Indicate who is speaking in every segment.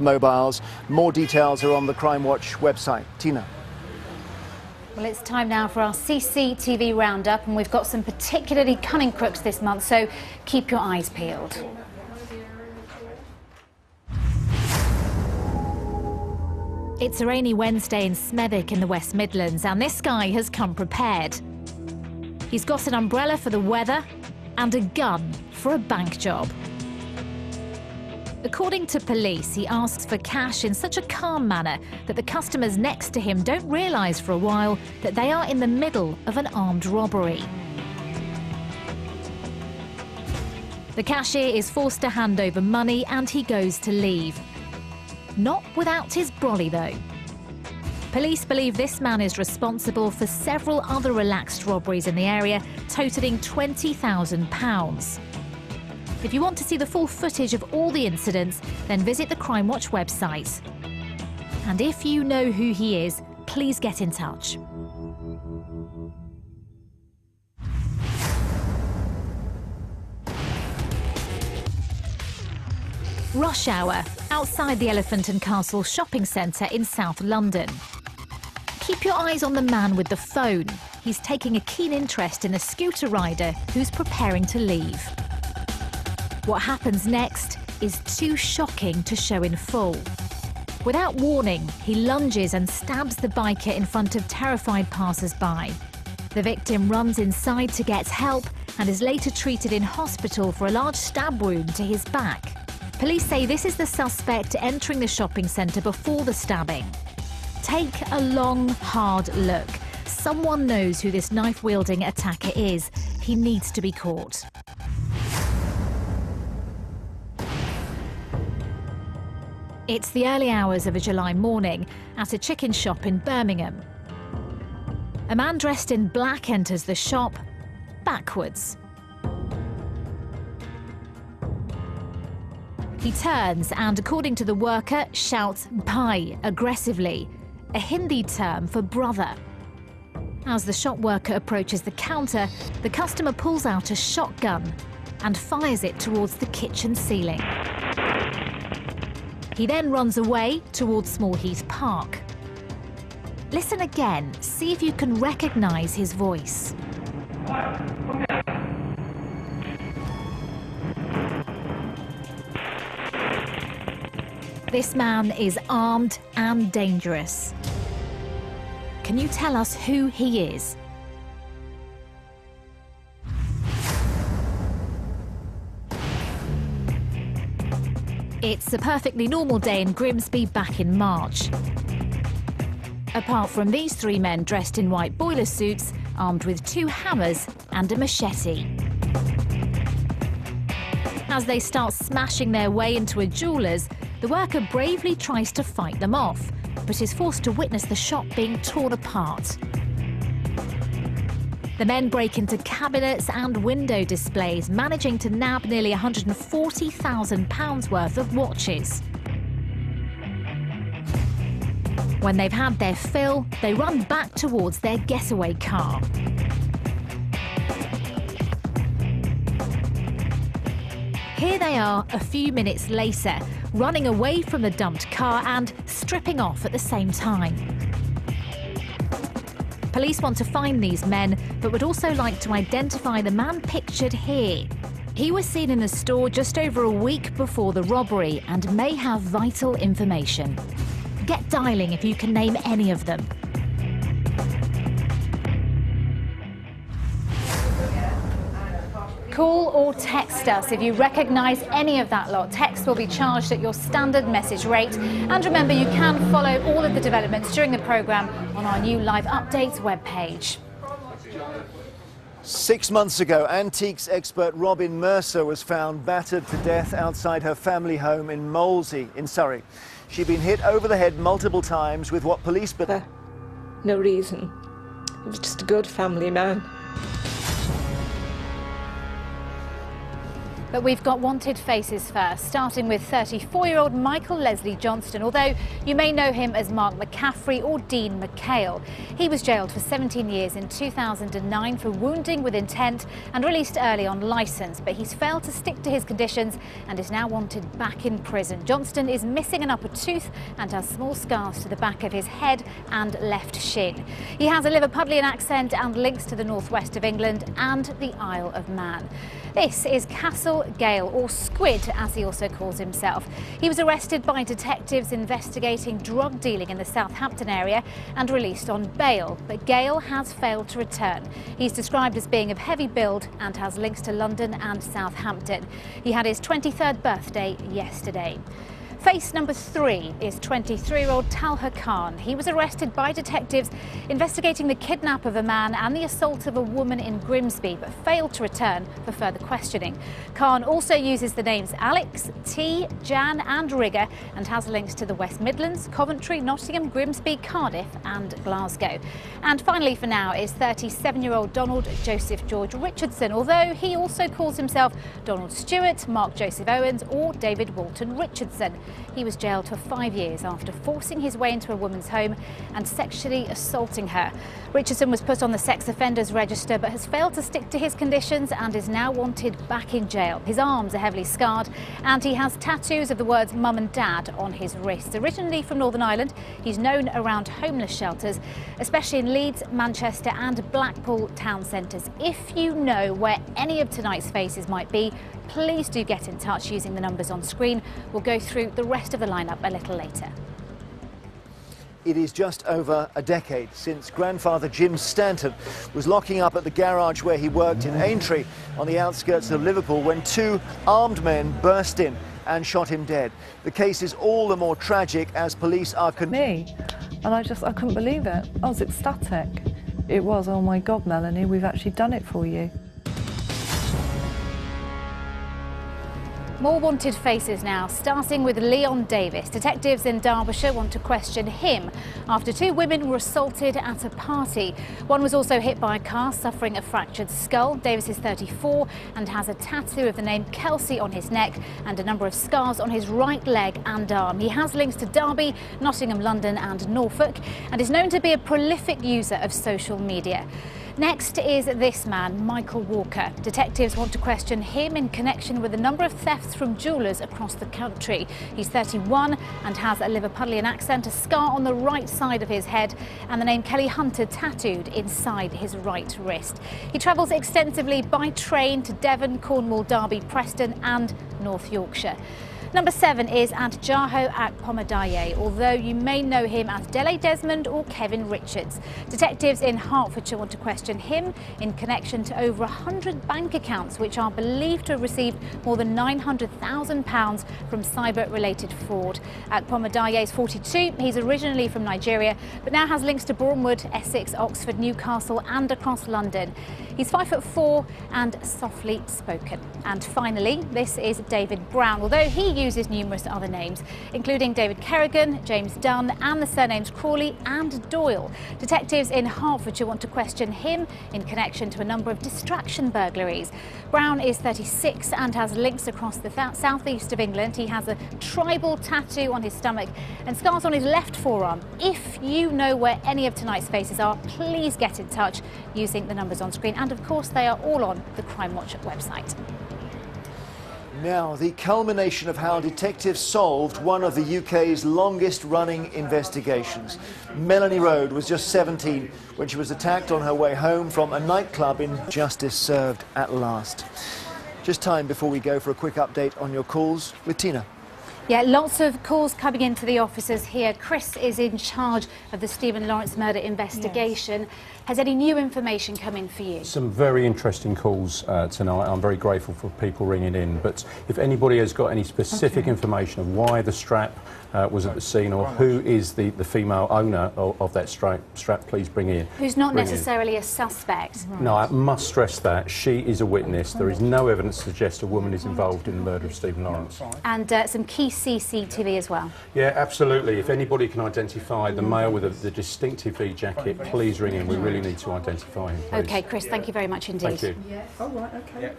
Speaker 1: mobiles. More details are on the Crime Watch website. Tina.
Speaker 2: Well, it's time now for our CCTV roundup, and we've got some particularly cunning crooks this month, so keep your eyes peeled. It's a rainy Wednesday in Smethwick in the West Midlands, and this guy has come prepared. He's got an umbrella for the weather and a gun for a bank job. According to police, he asks for cash in such a calm manner that the customers next to him don't realise for a while that they are in the middle of an armed robbery. The cashier is forced to hand over money and he goes to leave. Not without his brolly, though. Police believe this man is responsible for several other relaxed robberies in the area, totalling £20,000. If you want to see the full footage of all the incidents, then visit the Crime Watch website. And if you know who he is, please get in touch. Rush hour, outside the Elephant and Castle shopping centre in South London. Keep your eyes on the man with the phone. He's taking a keen interest in a scooter rider who's preparing to leave. What happens next is too shocking to show in full. Without warning, he lunges and stabs the biker in front of terrified passers-by. The victim runs inside to get help and is later treated in hospital for a large stab wound to his back. Police say this is the suspect entering the shopping centre before the stabbing. Take a long, hard look. Someone knows who this knife-wielding attacker is. He needs to be caught. It's the early hours of a July morning at a chicken shop in Birmingham. A man dressed in black enters the shop backwards. He turns and, according to the worker, shouts "Bhai" aggressively, a Hindi term for brother. As the shop worker approaches the counter, the customer pulls out a shotgun and fires it towards the kitchen ceiling. He then runs away towards Small Heath Park. Listen again, see if you can recognise his voice. This man is armed and dangerous. Can you tell us who he is? It's a perfectly normal day in Grimsby back in March. Apart from these three men dressed in white boiler suits, armed with two hammers and a machete. As they start smashing their way into a jeweller's, the worker bravely tries to fight them off, but is forced to witness the shop being torn apart. The men break into cabinets and window displays, managing to nab nearly £140,000 worth of watches. When they've had their fill, they run back towards their getaway car. Here they are a few minutes later, running away from the dumped car and stripping off at the same time. Police want to find these men, but would also like to identify the man pictured here. He was seen in the store just over a week before the robbery and may have vital information. Get dialing if you can name any of them. Call or text us if you recognise any of that lot. Text will be charged at your standard message rate. And remember, you can follow all of the developments during the programme on our new Live Updates webpage.
Speaker 1: 6 months ago, antiques expert Robin Mercer was found battered to death outside her family home in Molesey in Surrey. She'd been hit over the head multiple times with what police...
Speaker 3: No reason. He was just a good family man.
Speaker 2: But we've got wanted faces first, starting with 34-year-old Michael Leslie Johnston, although you may know him as Mark McCaffrey or Dean McHale. He was jailed for 17 years in 2009 for wounding with intent and released early on licence, but he's failed to stick to his conditions and is now wanted back in prison. Johnston is missing an upper tooth and has small scars to the back of his head and left shin. He has a Liverpudlian accent and links to the northwest of England and the Isle of Man. This is Castle Gale, or Squid as he also calls himself. He was arrested by detectives investigating drug dealing in the Southampton area and released on bail, but Gale has failed to return. He's described as being of heavy build and has links to London and Southampton. He had his 23rd birthday yesterday. Face number 3 is 23-year-old Talha Khan. He was arrested by detectives investigating the kidnap of a man and the assault of a woman in Grimsby, but failed to return for further questioning. Khan also uses the names Alex, T, Jan and Rigger and has links to the West Midlands, Coventry, Nottingham, Grimsby, Cardiff and Glasgow. And finally for now is 37-year-old Donald Joseph George Richardson, although he also calls himself Donald Stewart, Mark Joseph Owens or David Walton Richardson. He was jailed for 5 years after forcing his way into a woman's home and sexually assaulting her. Richardson was put on the sex offenders register but has failed to stick to his conditions and is now wanted back in jail. His arms are heavily scarred and he has tattoos of the words mum and dad on his wrists. Originally from Northern Ireland, he's known around homeless shelters, especially in Leeds, Manchester and Blackpool town centres. If you know where any of tonight's faces might be, please do get in touch using the numbers on screen. We'll go through the rest of the lineup a little later.
Speaker 1: It is just over a decade since grandfather Jim Stanton was locking up at the garage where he worked in Aintree on the outskirts of Liverpool when 2 armed men burst in and shot him dead. The case is all the more tragic as police are
Speaker 4: Me, and I couldn't believe it. I was ecstatic. It was, oh my God, Melanie, we've actually done it for you.
Speaker 2: More wanted faces now, starting with Leon Davis. Detectives in Derbyshire want to question him after 2 women were assaulted at a party. One was also hit by a car, suffering a fractured skull. Davis is 34 and has a tattoo of the name Kelsey on his neck and a number of scars on his right leg and arm. He has links to Derby, Nottingham, London and Norfolk and is known to be a prolific user of social media. Next is this man, Michael Walker. Detectives want to question him in connection with a number of thefts from jewellers across the country. He's 31 and has a Liverpudlian accent, a scar on the right side of his head and the name Kelly Hunter tattooed inside his right wrist. He travels extensively by train to Devon, Cornwall, Derby, Preston and North Yorkshire. Number 7 is Antjaho Akpomadaye, although you may know him as Dele Desmond or Kevin Richards. Detectives in Hertfordshire want to question him in connection to over 100 bank accounts which are believed to have received more than £900,000 from cyber-related fraud. Akpomadaye is 42, he's originally from Nigeria, but now has links to Bournemouth, Essex, Oxford, Newcastle and across London. He's 5'4" and softly spoken. And finally, this is David Brown, although he uses numerous other names, including David Kerrigan, James Dunn and the surnames Crawley and Doyle. Detectives in Hertfordshire want to question him in connection to a number of distraction burglaries. Brown is 36 and has links across the southeast of England. He has a tribal tattoo on his stomach and scars on his left forearm. If you know where any of tonight's faces are, please get in touch using the numbers on screen. And of course, they are all on the Crime Watch website.
Speaker 1: Now, the culmination of how detectives solved one of the UK's longest-running investigations. Melanie Road was just 17 when she was attacked on her way home from a nightclub in Justice Served at last. Just time before we go for a quick update on your calls with Tina.
Speaker 2: Yeah, lots of calls coming into the offices here. Chris is in charge of the Stephen Lawrence murder investigation. Yes. Has any new information come in for you?
Speaker 5: Some very interesting calls tonight. I'm very grateful for people ringing in. But if anybody has got any specific information of why the strap was at the scene or who is the female owner of that strap, please bring in.
Speaker 2: Who's not necessarily a suspect.
Speaker 5: Right. No, I must stress that. She is a witness. There is no evidence to suggest a woman is involved in the murder of Stephen Lawrence.
Speaker 2: And some key CCTV as well.
Speaker 5: Yeah, absolutely. If anybody can identify the male with the distinctive V jacket, please ring in. We really need to identify him, please.
Speaker 2: OK, Chris, thank you very much indeed.
Speaker 5: Thank you.
Speaker 4: Yes. Oh, right, OK.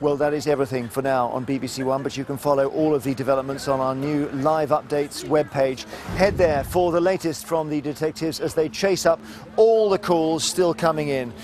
Speaker 1: Well, that is everything for now on BBC One, but you can follow all of the developments on our new Live Updates webpage. Head there for the latest from the detectives as they chase up all the calls still coming in.